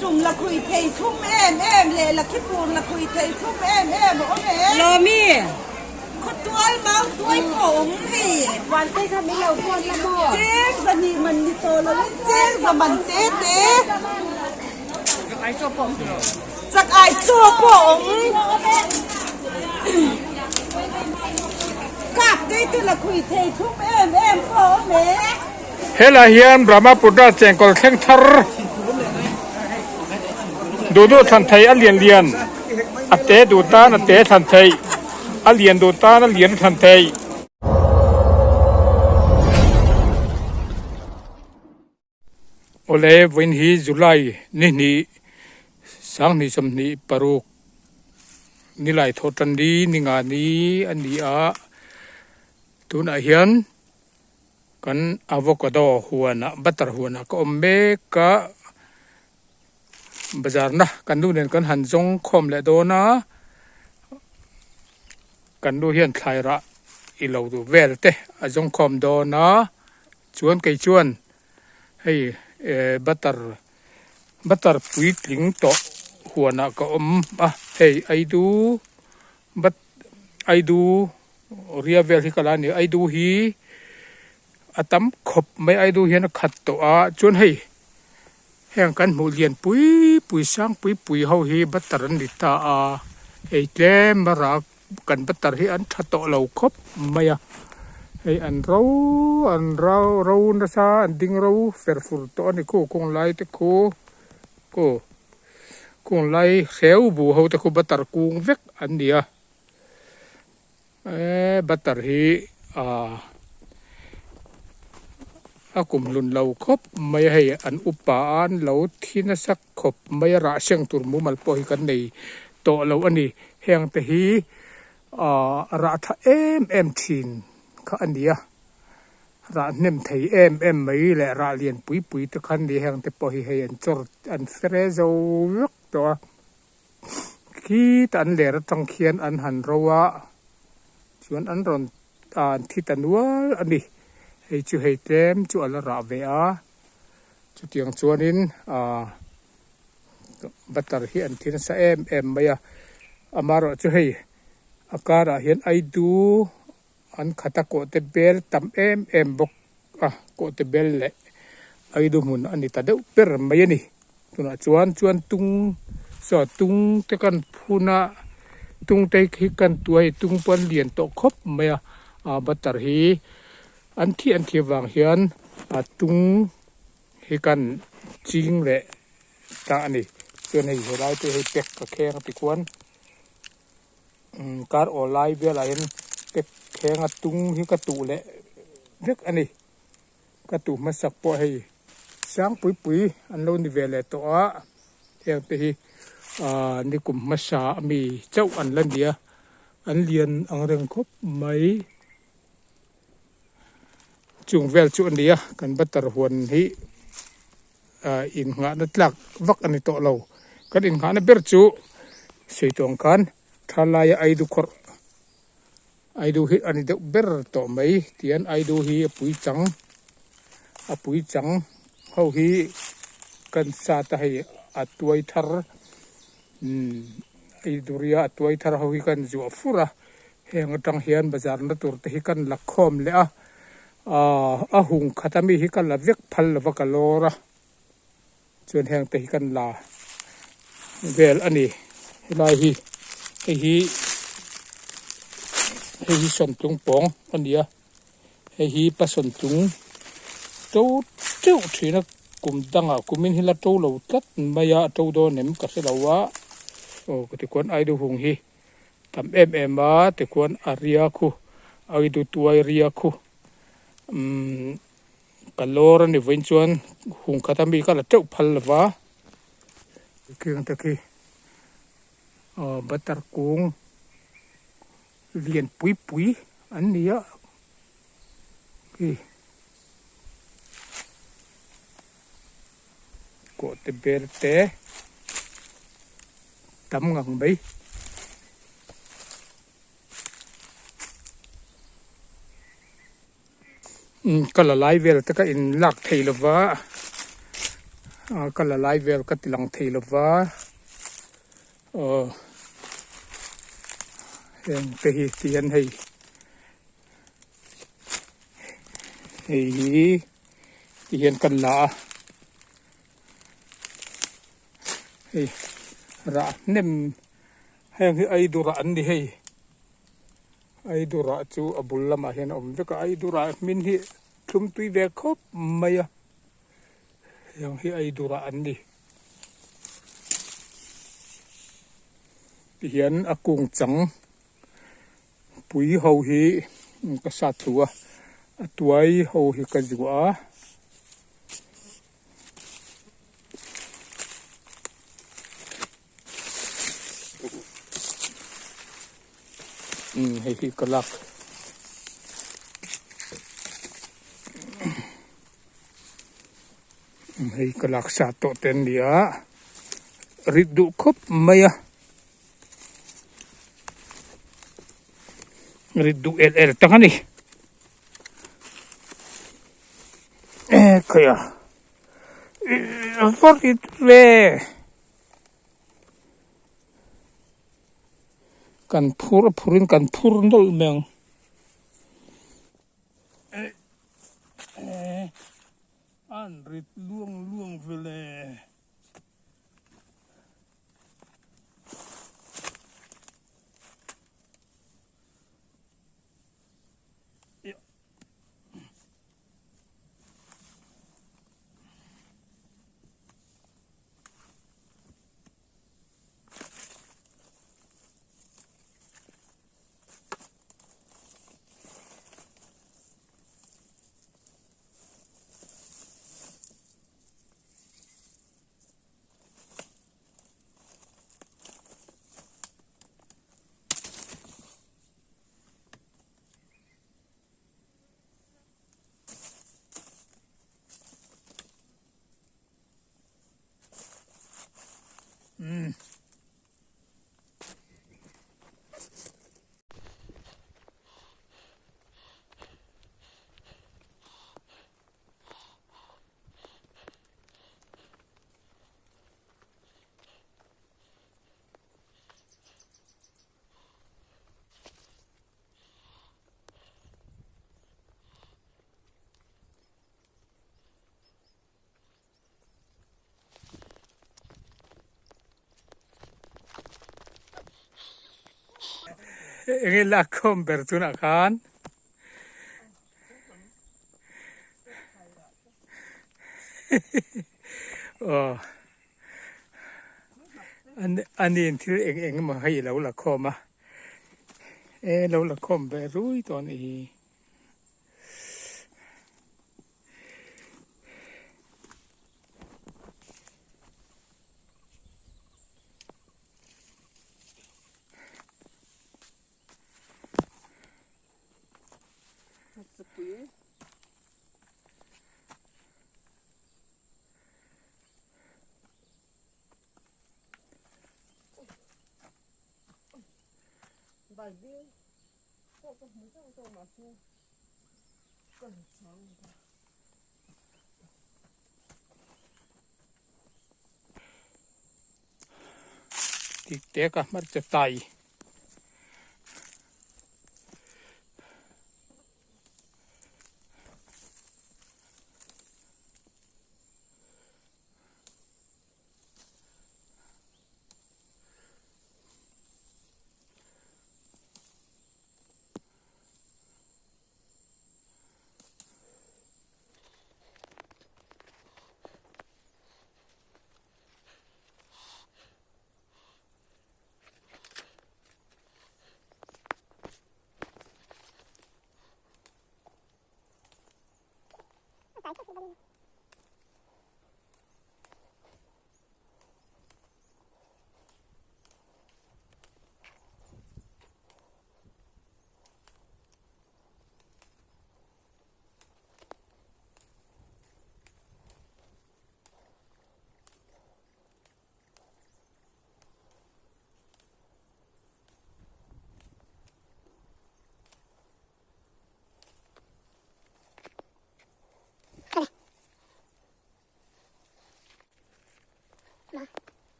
จุ่มละคุยเทยทุ่มเอ็มเลยละคิดปูนละคุยเทยทุ่มเอ็มโอ้แม่โลมี่คนตัวเมาตัวผมพี่วันที่ทำให้เราพูดละโมเจ๊งสนีมันมีโตแล้วเจ๊งสมันเต๊ะไอ้ตัวผมจากไอ้ตัวผมกลับได้ที่ละคุยเทยทุ่มเอ็มโอ้แม่เฮลาเฮียนบรามาปุตตาเจงกอลเข่งทาร์ดูทันไทยอันเลียนอัตเตดูตาอัตเตทันไทยอันเลียนดูตาอันเลียนทันไทยโอเลวินฮีจุลัยนี่สังนิสมนีปารุกนี่ไหลทอตันดีนี่งานนี้อันนี้ตุนอาเฮียนกันอะโวคาโดหัวนะบัตรหัวนะก็อเมกะบาจาร์นะกันดูเนี่ยกันหันจงคอมเลโดนะกันดูเฮียนไทยระอีเหล่าดูเวลเตะจงคอมโดนะชวนไกชวนให้บัตรปุยถึงโตหัวนะก็ให้ไอดูบัตไอดูเรียเวลที่กลานี่ไอดูฮีอาตมขบไม่ไอดูเห็นขัดตัวจนให้แห่งกันหมู่เลียนปุยสร้างปุยเฮาฮีบัตรนิตาไอเจมมารักกันบัตรให้อันทัดตัวเราคบไม่ไออันเรานะซาอันดิ้งเราเฟรฟูตัวนี่กูคงไล่ตะกูคงไล่เซลบูเฮาตะกูบัตรกูเวกอันเดียบัตรฮีอากุมลุนเราคบไม่ให้อันอุปานเราที่นักคบไม่ระเชียงตุรมุมัลปอยกันในโตเราอันนี้แห่งแต่ฮีระทะเอ็มชินข้าอันเดียระเนมไทยเอ็มไม่และระเลียนปุยตะคันนี้แห่งแต่ปอยให้อันจอดอันเฟรโซวิกตัวคีตันเลระจังเขียนอันหันเราว่าชวนอันรอนที่ตันวัวอันนี้ให้จูให้เต็มจูอัลราเวียจูเตียงชวนินบัตรเฮียนที่นั่นเอ็มไม่อามารอจูให้อาการเฮียนไอดูอันขัดโกเตเบลตัมเอ็มบกโกเตเบลเละไอดูมุนอันนี้ตัดเดือเปิร์ไม่นี่ตัวน่ะชวนตุงสอตุงตะกันพูน่ะตุงเตะขี้กันตัวให้ตุงปนเลียนโตคบไม่บัตรฮีอันที่วางเฮียนตุงให้กันจริงแหละตาอันนี้ส่วนให้เราจะให้เป็กกระแขงติควนการออนไลน์เวลาเห็นเป็กแขงตุงให้กระตูแหละเล็กอันนี้กระตูมาสักปอให้สร้างปุยอันโน้นนี่เวลาตัวเองไปนี่กลุ่มมาสามีเจ้าอันลันเดียอันเรียนอังเริงครบไหมจุงเวลจุนเดียกันบัตรหวนฮีอินหานัดหลักวักอันนี้โตเรากันอินหานับเบรจูสีตรงกันทลายไอดูคอร์ไอดูฮีอันนี้เดเบรโตไหมเตียนไอดูฮีปุยจังเขาฮีกันซาตาฮีอัตวยทาร์ไอดูเรียอัตวยทาร์เขาฮีกันจูฟูระเฮงตังเฮียนบาจาร์นัตุร์ตฮีกันลักคอมเลยหุงขัตมีฮิกันละเวกพัลละวกโลระจนแห่งแต่ฮิกันลาเวลอันนี้ลายฮีสนตุงปองอันเดียฮีผสมตุงเจ้าที่นักกุมดังกุมินฮิลาโตเราตัดมายาโตโดเนมกัสลาวะโอ้ก็ที่ควรไอดูหุงฮีทำมาที่ควรอาริยาคูไอดูตัวอาริยาคูกันโลรันนี่วันชวนหุงขัตมีก็ละเจ้าพัลวะเกี่ยงตะกี้บัตรกุ้งเลียนปุยอันนี้ก็เตเบลเตตำงังไปก็ละลายเวลแต่ก็อินลักไทยละวะ ก็ละลายเวลก็ติลังเทลวะเห็นไปเตียนให้เตียนกันละให้ระเนมให้ไอ้ดูระอันนี้ให้ไอ้ดูระจูอบุลละมาเห็นอมแล้วก็ไอ้ดูระมินที่ทุ่มตุยเวกคบไม่อะยังให้ไอ้ดูระอันนี้เห็นอากุงจังปุยเขาฮีก็สัตว์ตัวไอ้เขาฮีก็จัวให้ฮีก็ลักให้ก็ลักสัตว์ตัวเต็นเดียริดดูคบไม่อะridu tangan ni kaya for it we kan purin kan purnol meng an rit luang vele Ngila kom bertuna kan ohอันนี้ที่เองมาให้เราละคอมาเราละคอมไปรู้ตอนนี้ที่เด็กมันจะตาย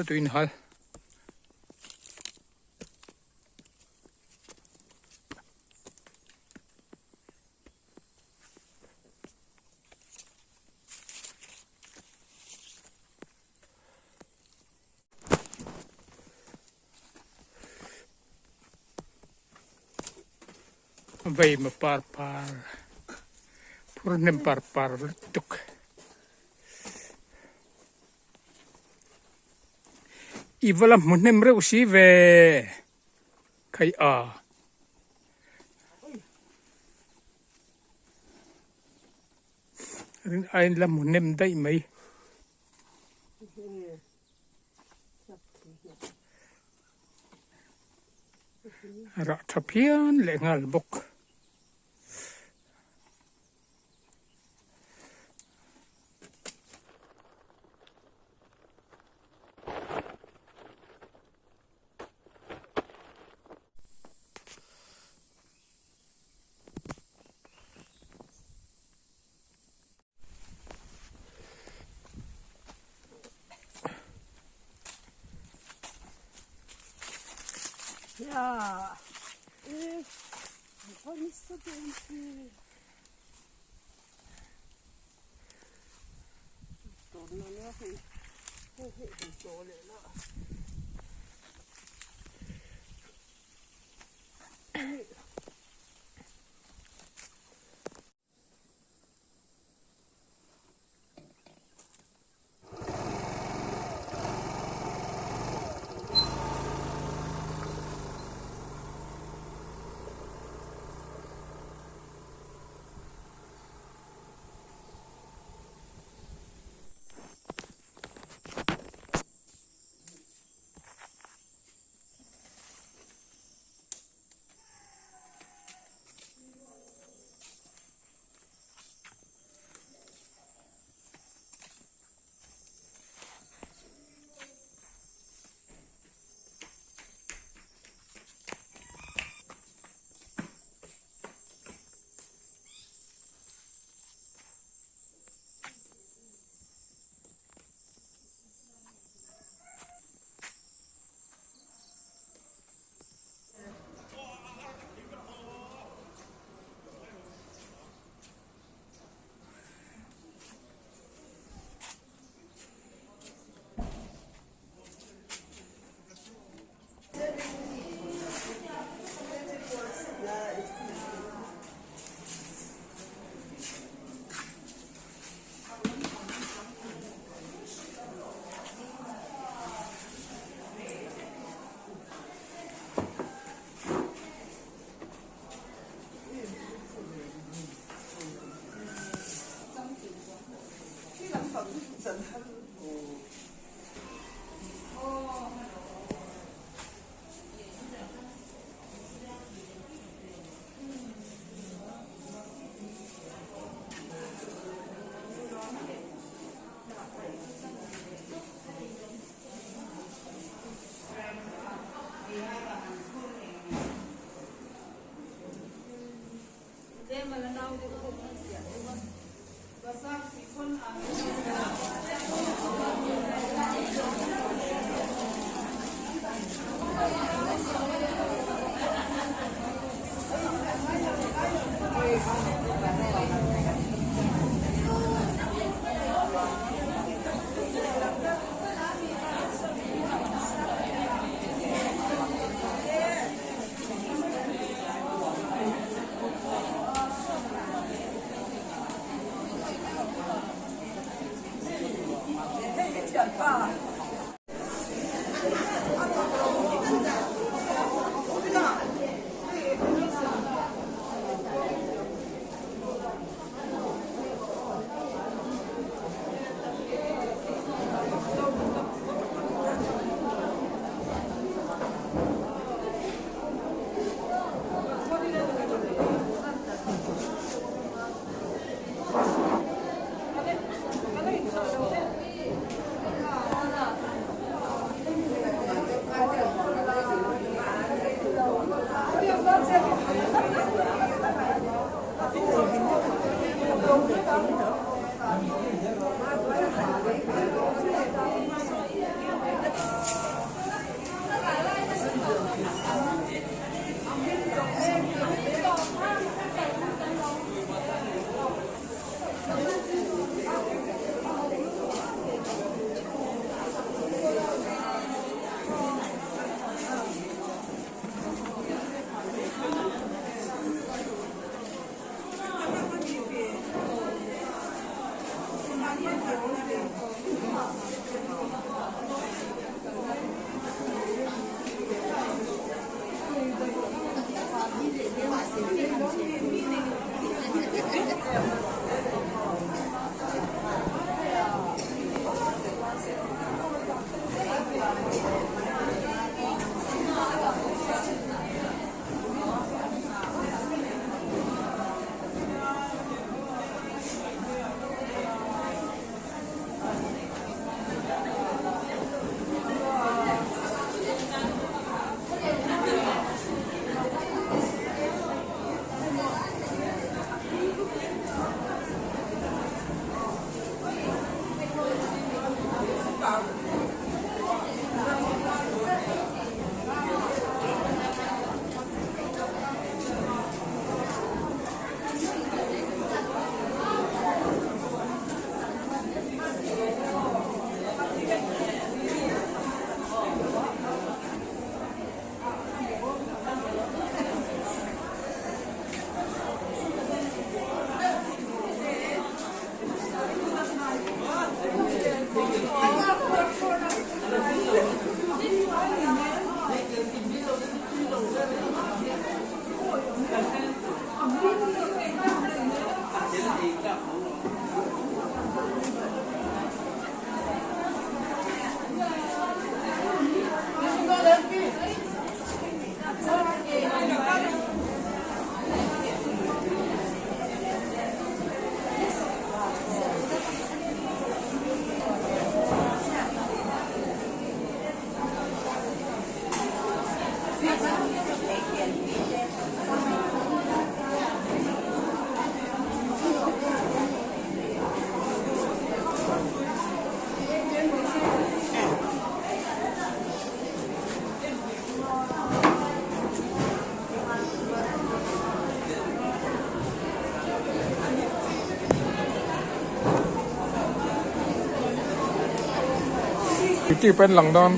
Tuin hal. Vai ma par purnem par tuk iwalam munem reu si ve kai a rin ain lam munem dai mai ra thapian le ngal bok 야, 더 있어 되지. 또 너네 해 저래나. ที่เป็นหลังดอน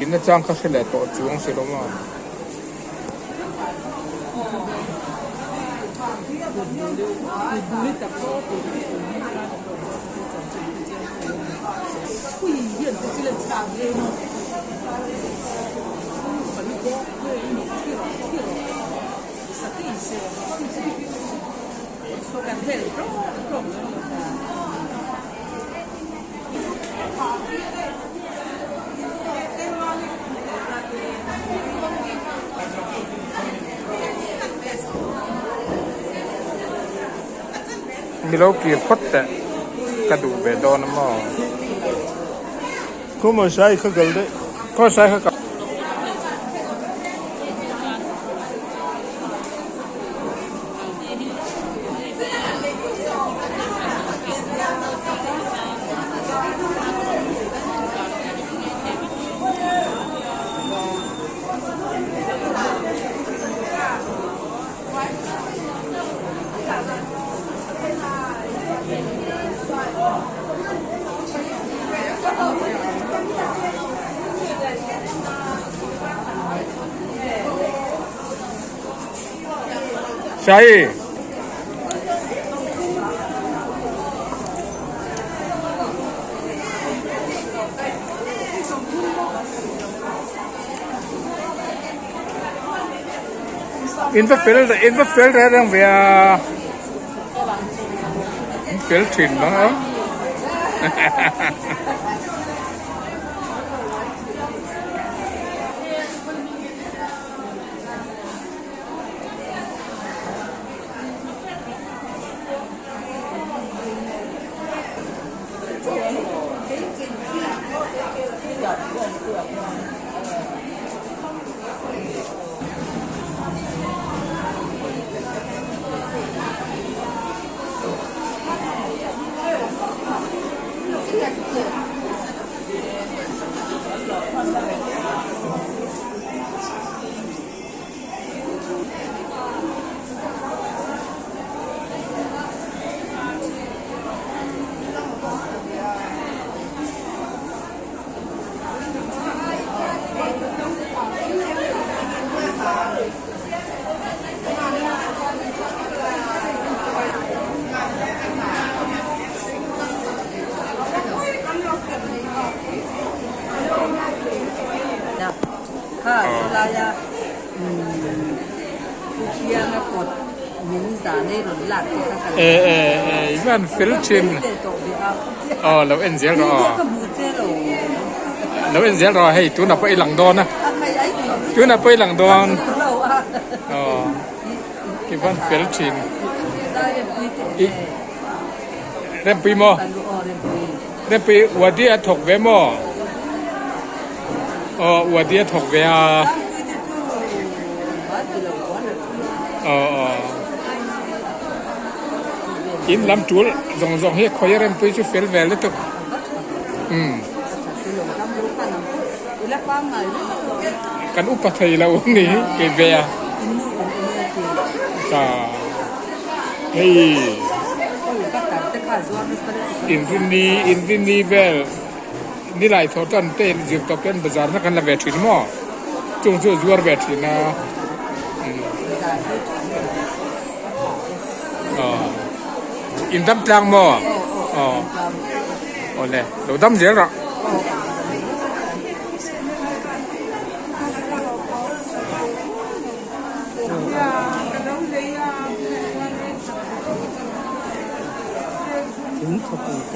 กินนะจังก็เสร็จตัวจวงเสร็จแล้วมั้ง มีโลกีพดแต่กระดูกเบดอนมั้งก็ไม่ใช่เขาเกิดได้ก็ใช่เขา ใช่อินเฟลเรื่องเวียเฟลถิ่นมั้งค่ะเวลายาเชียงกดมินสาในหลุนหลักที่เขากันมันเฟลชินอ๋อเราเอ็นเสียรอเราเอ็นเสียรอให้ตัวน่ะไปหลังดอนนะตัวน่ะไปหลังดอนอ๋อที่มันเฟลชินเริ่มปีโมเริ่มปีวันที่ถกเวโมอ๋อวันที่ถกเวออ๋ออินลำจุลจงให้คอยเริ่มไปช่วยเฟลเวลตุกกันอุปถัยเรานี่เกเวียก็เฮ้ยอินฟินีเวลนี่หลายทอตันเต้นจิบตบเป็นบาร์นักการละเวทีมั้งจงช่วยจัวเวทีนะอินดัมกลางมั้งอ๋อโอ้เลยเราดัมเยอะละถึงขบวนเ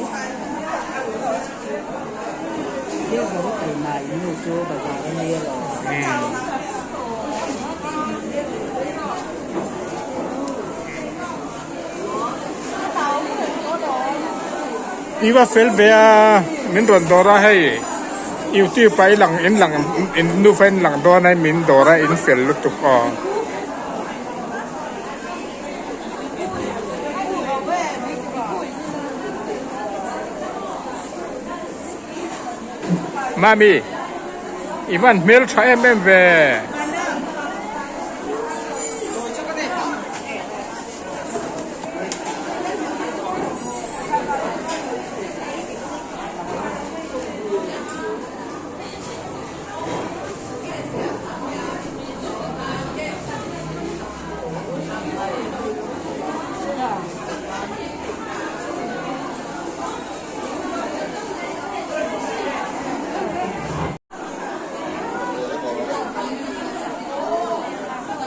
ที่ยวเขาไปมาอินโดจูบาซาร์นี่หรออีว่าเฟลเบียมินโดนดอร่าให้อีวที่ไปหลังอินนูเฟนหลังดอในมินดอร่าอินเฟลลุตุกอมามีอีวันเมลใช้เมมเว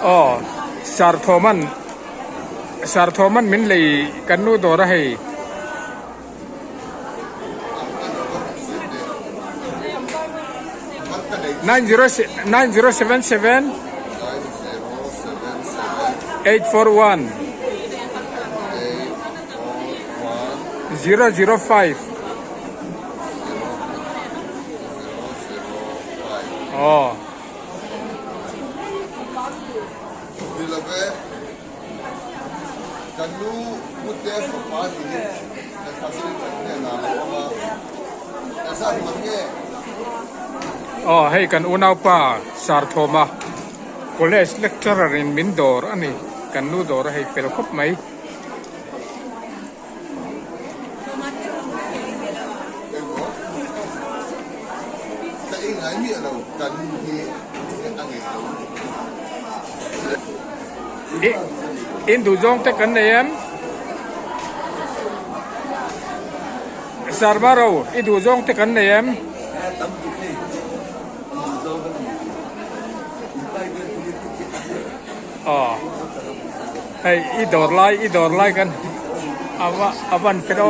อ๋อสาร์ทอมันมินเลยกันนู่ตัวอะไร9077 841 005 อ๋อ Dilave kanu putte pati ne fasili ne na ma asa mange อ๋อให้กันอุณาป่าสารโทมาคอลเลจเลคเชอร์in มินดอร์อันนี้กันนูดอร์ให้เฟลคบไหม ta in ai mi lo kan hi angi อินดูจงแต่กันเนียมสารบาราอินดูจงแต่กันเนียมอ๋อให้อีดอร์ไล่กันอาวันเฟโด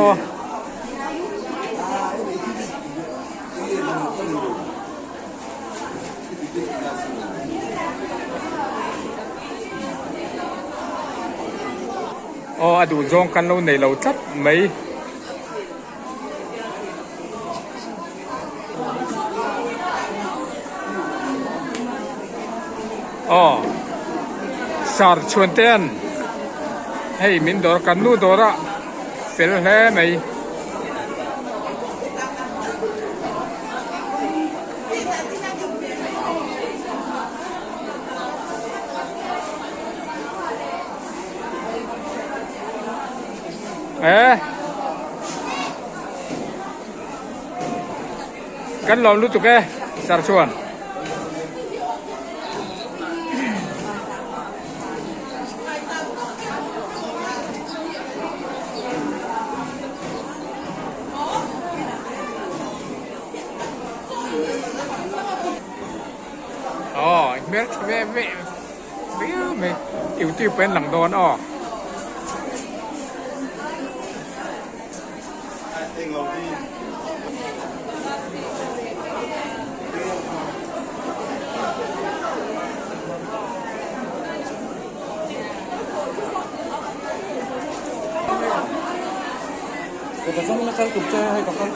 อ๋อดูจงกันเราในเราจัดไหมอ๋อสารชวนเต้นให้มินดอร์กันนูดอระเฟลแห่ไหมกันลองรู้ตัวแกสารชวนอ๋อเมื่ออิวที่เป็นหลังโดนอ๋อแต่ต้องไม่ใช่ถูกใจให้กับเขา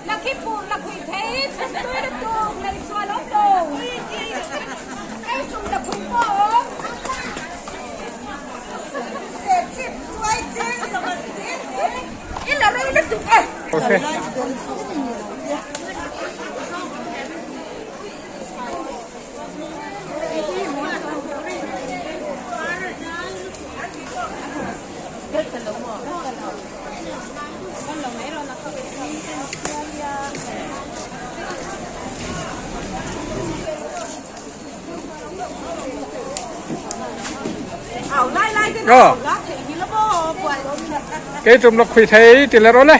Lakipur, Lakuitay, Tuidutong, Laiswalong, ay kung napupong. Sip, tuway, jeng, sa matin, Ilaray na ito. Okay. Lai cái nào gác thì như nó bò quậy. Cái trùm lọc khủy thấy thì là rồi đấy.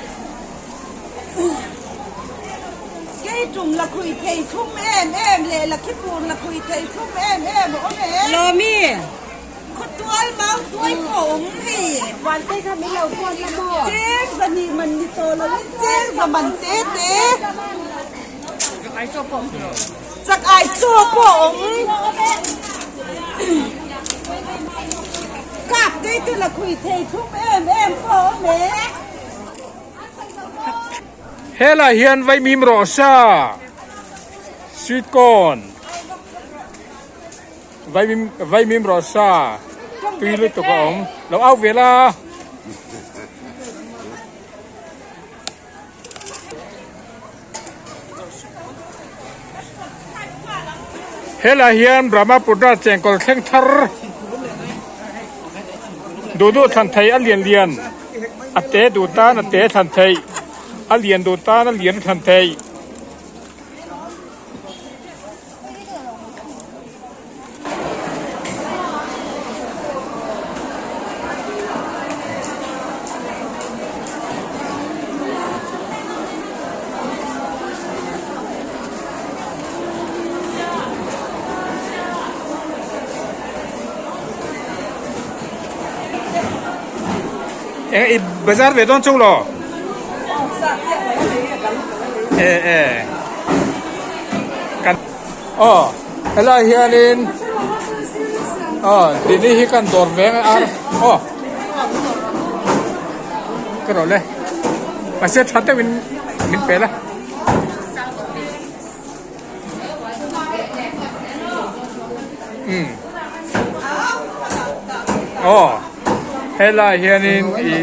Cái trùm là quỳ thầy thum em lệ là cái buồn là quỳ thầy thum em ổn em. Lò mi. Có tuổi máu tuổi khổng thì. Hoàn tay ka mi lau con la mo. Chết và nhìn mình đi tổ là lên chết và mình tết tết. Ai cho bông. Chắc ai cho bổng. Cặp cái tức là quỳ thầy thum em có mẹ. Hela hiền vay mìm rõ xa. Sweet corn. Vay mìm rõ xa. Tuy lúc tụi ông. Lâu áo về là. Hela hiền Brahma Putra cheng kol keng thar. ดูทันไทยอันเลียนอัเตดูตาอัเตทันไทยอันเลียนดูตาอันเลียนทันไทยอีบาซาร์เวดอนชูโลกันอ๋ออะไรเฮียลินอ๋อทีนี้ฮิกันดอร์เวงอาร์อ๋อกระโดดเลยมาเสียชัดแต่วินเปล่าอ๋อเฮลาเฮียนินอี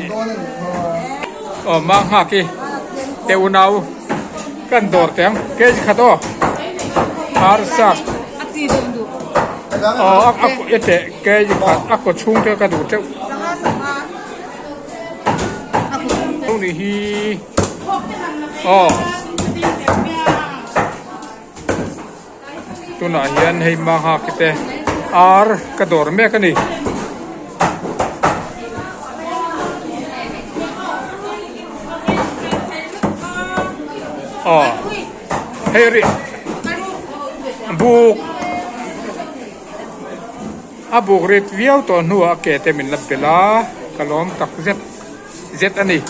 อ๋อมาฮักอีเตวนาวูกันดอร์เต็มเกจขัดอ๋ออาร์ซักอ๋ออักเอเตเกจขัดอักก็ชุ่งเตกันดูเตตรงนี้ฮีอ๋อตัวน่ะเฮียนให้มาฮักเตอาร์กระโดดแม่กันนี่อ๋อเฮริบุกบุกเรียดวิวตัวหนูอเกตมินลับเบลากะลองตักเจ็ดอันนี้